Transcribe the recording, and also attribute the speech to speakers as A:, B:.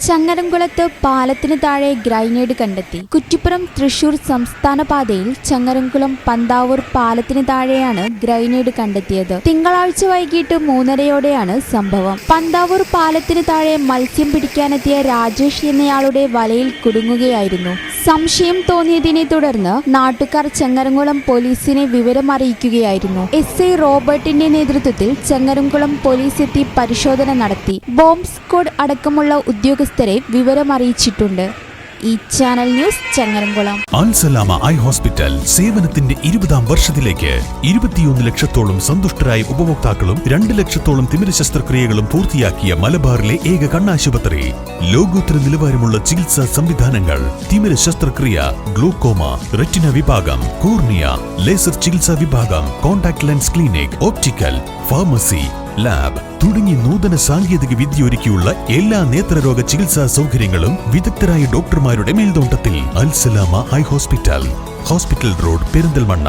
A: ചങ്ങരംകുളത്ത് പാലത്തിന് താഴെ ഗ്രൈനേഡ് കണ്ടെത്തി. കുറ്റിപ്പുറം തൃശൂർ സംസ്ഥാന പാതയിൽ ചങ്ങരംകുളം പന്താവൂർ പാലത്തിന് താഴെയാണ് ഗ്രൈനേഡ് കണ്ടെത്തിയത്. തിങ്കളാഴ്ച വൈകിട്ട് 3:30യോടെയാണ് സംഭവം. പന്താവൂർ പാലത്തിന് താഴെ മത്സ്യം പിടിക്കാനെത്തിയ രാജേഷ് എന്നയാളുടെ വലയിൽ കുടുങ്ങുകയായിരുന്നു. സംശയം തോന്നിയതിനെ തുടർന്ന് നാട്ടുകാർ ചങ്ങരംകുളം പോലീസിനെ വിവരം അറിയിക്കുകയായിരുന്നു. SI റോബർട്ടിന്റെ നേതൃത്വത്തിൽ ചങ്ങരംകുളം പോലീസ് എത്തി പരിശോധന നടത്തി. ബോംബ് സ്ക്വാഡ് അടക്കമുള്ള ഉദ്യോഗസ്ഥരെ വിവരമറിയിച്ചിട്ടുണ്ട്. ഈ channel news Changaramkulam.
B: Al Salama eye hospital സേവനത്തിന്റെ 20ാം വർഷത്തിലേക്ക് 21 ലക്ഷത്തോളം സന്തുഷ്ടരായ ഉപഭോക്താക്കളും 2 ലക്ഷത്തോളം തിമിര ശസ്ത്രക്രിയകളും പൂർത്തിയാക്കിയ മലബാറിലെ ഏക കണ്ണാശുപത്രി. ലോകോത്തര നിലവാരമുള്ള ചികിത്സാ സംവിധാനങ്ങൾ, തിമിര ശസ്ത്രക്രിയ, ഗ്ലൂക്കോമ, റെറ്റിന വിഭാഗം, കോർണിയ, ലേസർ ചികിത്സാ വിഭാഗം, contact lens clinic, optical, pharmacy, lab തുടങ്ങി നൂതന സാങ്കേതിക വിദ്യ ഒരുക്കിയുള്ള എല്ലാ നേത്രരോഗ ചികിത്സാ സൗകര്യങ്ങളും വിദഗ്ധരായ ഡോക്ടർമാരുടെ മേൽനോട്ടത്തിൽ. Al Salama eye hospital, hospital road, Perinthalmanna.